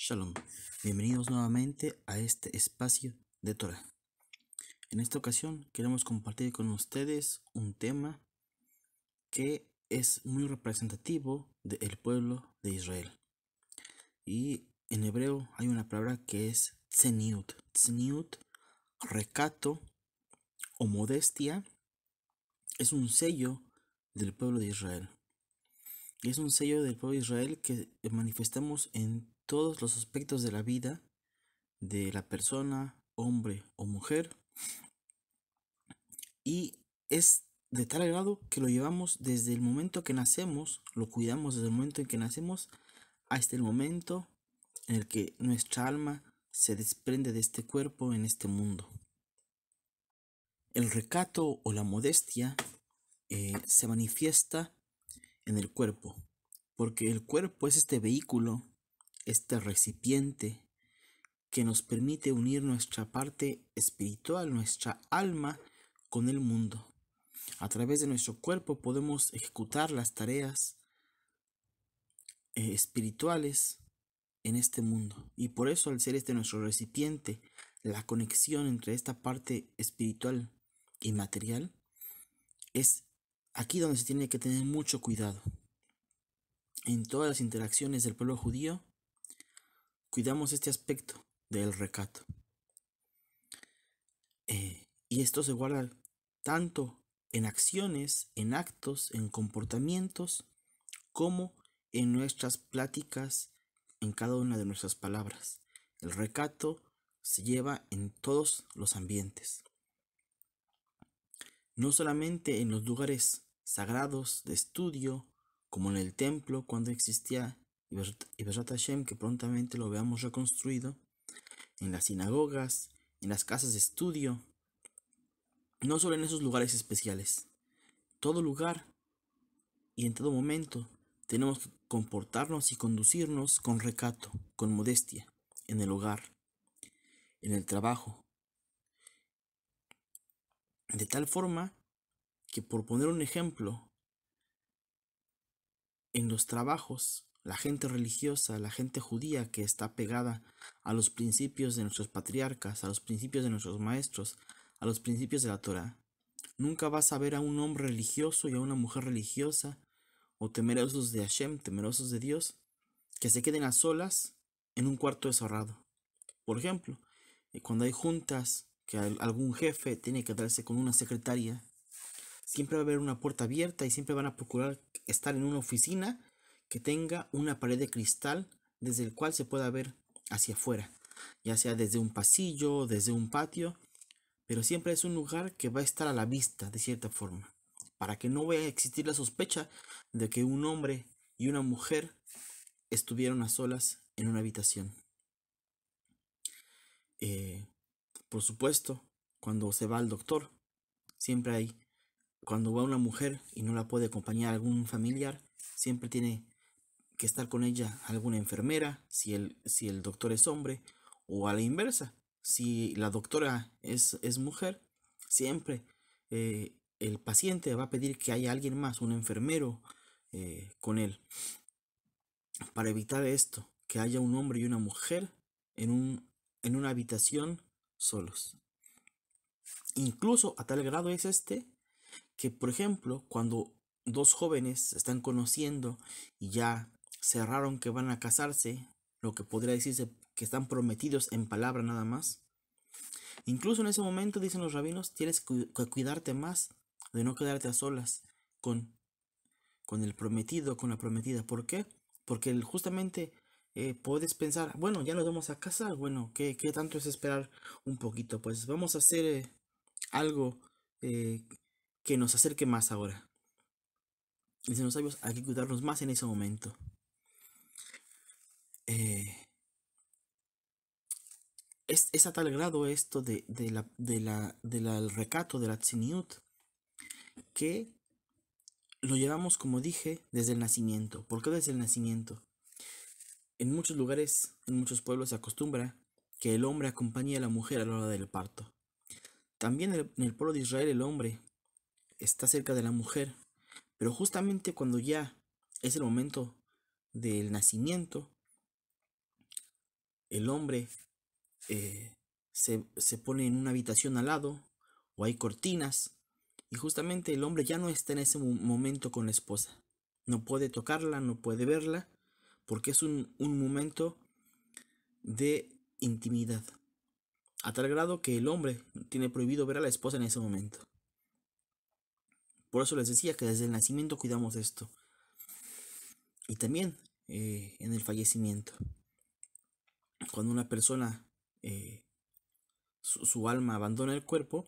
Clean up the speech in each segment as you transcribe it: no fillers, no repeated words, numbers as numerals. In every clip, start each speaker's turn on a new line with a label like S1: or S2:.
S1: Shalom, bienvenidos nuevamente a este espacio de Torah. En esta ocasión queremos compartir con ustedes un tema que es muy representativo del pueblo de Israel. Y en hebreo hay una palabra que es tzeniut. Tzeniut, recato o modestia, es un sello del pueblo de Israel. Y es un sello del pueblo de Israel que manifestamos en todos los aspectos de la vida de la persona, hombre o mujer, y es de tal grado que lo llevamos desde el momento que nacemos, lo cuidamos desde el momento en que nacemos hasta el momento en el que nuestra alma se desprende de este cuerpo en este mundo. El recato o la modestia se manifiesta en el cuerpo, porque el cuerpo es este vehículo, este recipiente que nos permite unir nuestra parte espiritual, nuestra alma, con el mundo. A través de nuestro cuerpo podemos ejecutar las tareas espirituales en este mundo. Y por eso, al ser este nuestro recipiente, la conexión entre esta parte espiritual y material, es aquí donde se tiene que tener mucho cuidado. En todas las interacciones del pueblo judío, cuidamos este aspecto del recato. Y esto se guarda tanto en acciones, en actos, en comportamientos, como en nuestras pláticas, en cada una de nuestras palabras. El recato se lleva en todos los ambientes. No solamente en los lugares sagrados de estudio, como en el templo cuando existía Yibeshat Hashem, que prontamente lo veamos reconstruido, en las sinagogas, en las casas de estudio, no solo en esos lugares especiales. Todo lugar y en todo momento tenemos que comportarnos y conducirnos con recato, con modestia, en el hogar, en el trabajo. De tal forma que, por poner un ejemplo, en los trabajos, la gente religiosa, la gente judía que está pegada a los principios de nuestros patriarcas, a los principios de nuestros maestros, a los principios de la Torah, nunca vas a ver a un hombre religioso y a una mujer religiosa o temerosos de Hashem, temerosos de Dios, que se queden a solas en un cuarto cerrado. Por ejemplo, cuando hay juntas que algún jefe tiene que darse con una secretaria, siempre va a haber una puerta abierta y siempre van a procurar estar en una oficina que tenga una pared de cristal desde el cual se pueda ver hacia afuera, ya sea desde un pasillo, desde un patio, pero siempre es un lugar que va a estar a la vista de cierta forma, para que no vaya a existir la sospecha de que un hombre y una mujer estuvieron a solas en una habitación. Por supuesto, cuando se va al doctor, siempre hay, cuando va una mujer y no la puede acompañar algún familiar, siempre tiene que estar con ella alguna enfermera, si el doctor es hombre, o a la inversa, si la doctora es mujer, siempre el paciente va a pedir que haya alguien más, un enfermero, con él, para evitar esto, que haya un hombre y una mujer en una habitación solos. Incluso a tal grado es que, por ejemplo, cuando dos jóvenes se están conociendo y ya cerraron que van a casarse, lo que podría decirse que están prometidos en palabra nada más, incluso en ese momento, dicen los rabinos, tienes que cuidarte más de no quedarte a solas con el prometido, con la prometida. ¿Por qué? Porque justamente puedes pensar, bueno, ya nos vamos a casar, bueno, ¿qué tanto es esperar un poquito? Pues vamos a hacer algo que nos acerque más ahora. Dicen los sabios, hay que cuidarnos más en ese momento. Es a tal grado esto del recato, de la tziniut, que lo llevamos, como dije, desde el nacimiento. ¿Por qué desde el nacimiento? En muchos lugares, en muchos pueblos se acostumbra que el hombre acompañe a la mujer a la hora del parto. También en el pueblo de Israel el hombre está cerca de la mujer, pero justamente cuando ya es el momento del nacimiento, el hombre se pone en una habitación al lado o hay cortinas y justamente el hombre ya no está en ese momento con la esposa. No puede tocarla, no puede verla, porque es un momento de intimidad. A tal grado que el hombre tiene prohibido ver a la esposa en ese momento. Por eso les decía que desde el nacimiento cuidamos de esto. Y también en el fallecimiento. Cuando una persona, su alma abandona el cuerpo,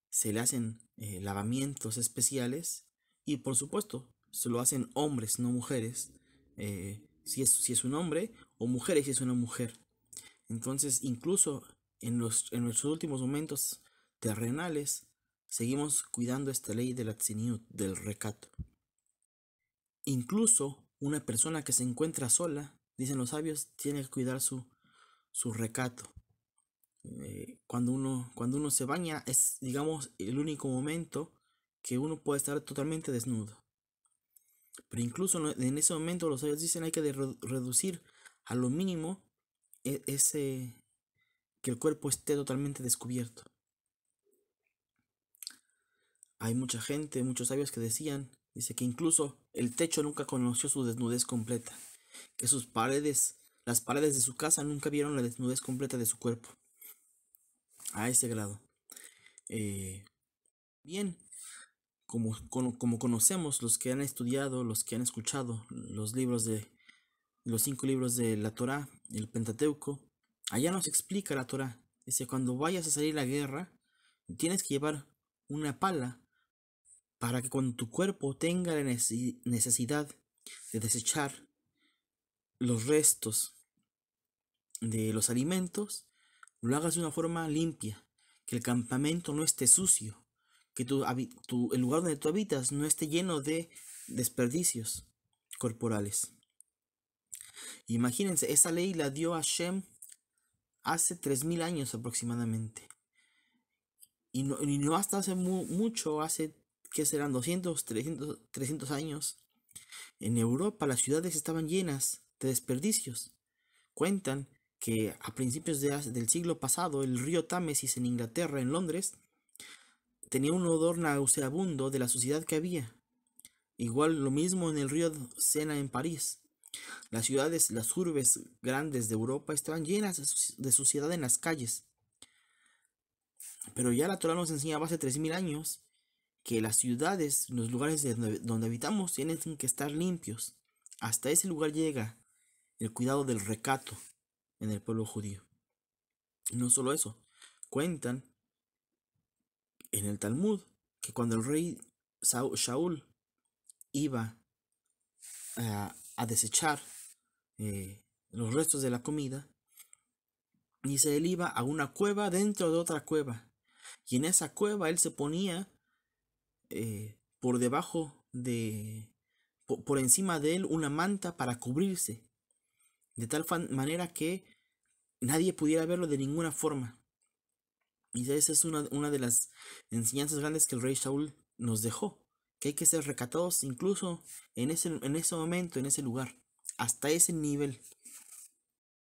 S1: se le hacen lavamientos especiales y por supuesto se lo hacen hombres, no mujeres. Si es un hombre o mujeres si es una mujer. Entonces incluso en nuestros últimos momentos terrenales seguimos cuidando esta ley de la tzeniut, del recato. Incluso una persona que se encuentra sola, dicen los sabios, tiene que cuidar su recato. Cuando uno se baña es, digamos, el único momento que uno puede estar totalmente desnudo. Pero incluso en ese momento los sabios dicen hay que reducir a lo mínimo que el cuerpo esté totalmente descubierto. Hay mucha gente, muchos sabios que dice que incluso el techo nunca conoció su desnudez completa, que las paredes de su casa nunca vieron la desnudez completa de su cuerpo, a ese grado. Bien, como conocemos los que han estudiado, los que han escuchado los 5 libros de la Torá, el Pentateuco, allá nos explica la Torá. Dice, cuando vayas a salir a la guerra, tienes que llevar una pala para que cuando tu cuerpo tenga la necesidad de desechar los restos de los alimentos, lo hagas de una forma limpia, que el campamento no esté sucio, que el lugar donde tú habitas no esté lleno de desperdicios corporales. Imagínense, esa ley la dio Hashem hace 3000 años aproximadamente. Y no hasta hace mucho, hace, ¿qué serán? 200, 300 años. En Europa las ciudades estaban llenas de desperdicios. Cuentan que a principios del siglo pasado el río Támesis en Inglaterra, en Londres, tenía un odor nauseabundo de la suciedad que había. Igual lo mismo en el río Sena en París. Las ciudades, las urbes grandes de Europa estaban llenas de suciedad en las calles. Pero ya la Torah nos enseñaba hace 3000 años que las ciudades, los lugares donde habitamos tienen que estar limpios. Hasta ese lugar llega el cuidado del recato en el pueblo judío. Y no solo eso, cuentan en el Talmud que cuando el rey Shaul iba a desechar los restos de la comida, dice, él iba a una cueva dentro de otra cueva. Y en esa cueva él se ponía por debajo por encima de él una manta para cubrirse. De tal manera que nadie pudiera verlo de ninguna forma. Y esa es una de las enseñanzas grandes que el rey Shaul nos dejó. Que hay que ser recatados incluso en ese momento, en ese lugar. Hasta ese nivel.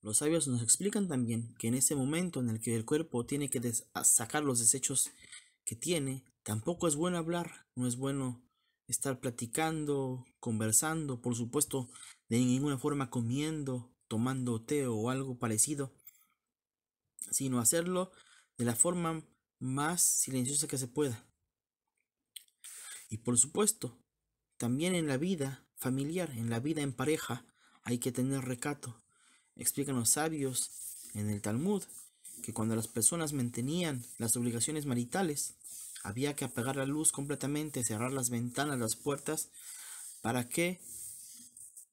S1: Los sabios nos explican también que en ese momento en el que el cuerpo tiene que sacar los desechos que tiene, tampoco es bueno hablar, no es bueno estar platicando, conversando, por supuesto, de ninguna forma comiendo, tomando té o algo parecido, sino hacerlo de la forma más silenciosa que se pueda. Y por supuesto, también en la vida familiar, en la vida en pareja, hay que tener recato. Explican los sabios en el Talmud que cuando las personas mantenían las obligaciones maritales, había que apagar la luz completamente, cerrar las ventanas, las puertas, para que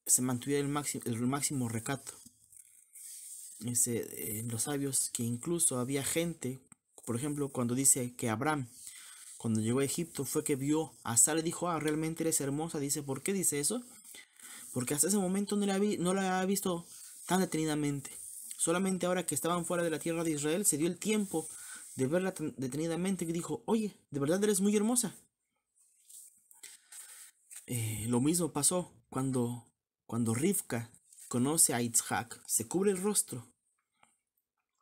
S1: se mantuviera el máximo recato. Los sabios que incluso había gente, por ejemplo, cuando dice que Abraham, cuando llegó a Egipto, fue que vio a Sara y dijo, realmente eres hermosa. Dice, ¿por qué dice eso? Porque hasta ese momento no la había visto tan detenidamente. Solamente ahora que estaban fuera de la tierra de Israel, se dio el tiempo de verla detenidamente y dijo, oye, de verdad eres muy hermosa. Lo mismo pasó cuando Rivka conoce a Yitzhak, se cubre el rostro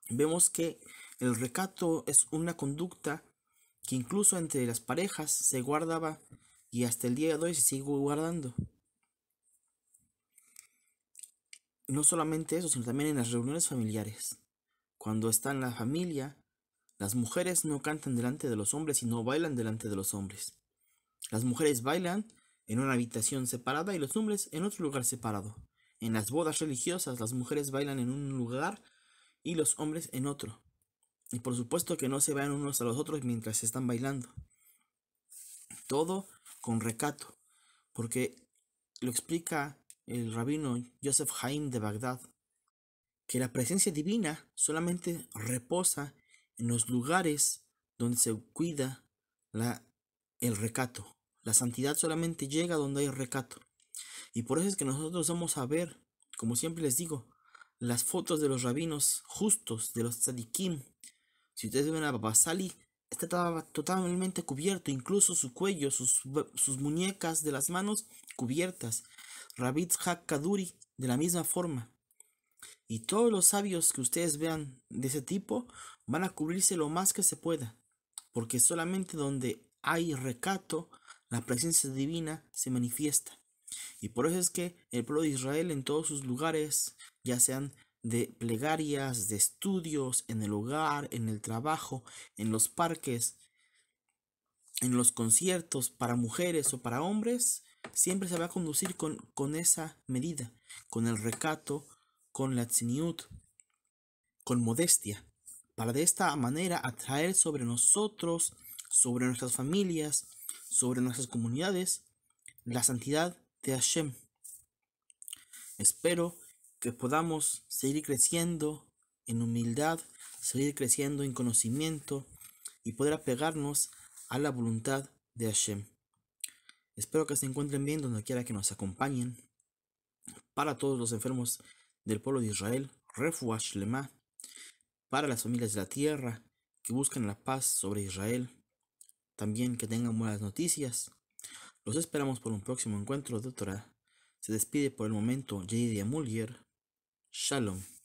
S1: vemos que el recato es una conducta que incluso entre las parejas se guardaba y hasta el día de hoy se sigue guardando. No solamente eso, sino también en las reuniones familiares. Cuando está en la familia, las mujeres no cantan delante de los hombres, sino bailan delante de los hombres. Las mujeres bailan en una habitación separada y los hombres en otro lugar separado. En las bodas religiosas, las mujeres bailan en un lugar y los hombres en otro. Y por supuesto que no se vean unos a los otros mientras están bailando. Todo con recato, porque lo explica el rabino Yosef Haim de Bagdad, que la presencia divina solamente reposa en los lugares donde se cuida el recato. La santidad solamente llega donde hay recato. Y por eso es que nosotros vamos a ver, como siempre les digo, las fotos de los rabinos justos, de los tzadikim. Si ustedes ven a Baba Sali, está totalmente cubierto, incluso su cuello, sus muñecas de las manos cubiertas. Rabbi Tzhak Kaduri, de la misma forma. Y todos los sabios que ustedes vean de ese tipo van a cubrirse lo más que se pueda, porque solamente donde hay recato, la presencia divina se manifiesta. Y por eso es que el pueblo de Israel en todos sus lugares, ya sean de plegarias, de estudios, en el hogar, en el trabajo, en los parques, en los conciertos para mujeres o para hombres, siempre se va a conducir con esa medida, con el recato, con la tzniut, con modestia, para de esta manera atraer sobre nosotros, sobre nuestras familias, sobre nuestras comunidades, la santidad de Hashem. Espero que podamos seguir creciendo en humildad, seguir creciendo en conocimiento y poder apegarnos a la voluntad de Hashem. Espero que se encuentren bien donde quiera que nos acompañen. Para todos los enfermos del pueblo de Israel, Refuah Shlema. Para las familias de la tierra que buscan la paz sobre Israel, también que tengan buenas noticias. Los esperamos por un próximo encuentro de Torah. Se despide por el momento J.D. Mullier. Shalom.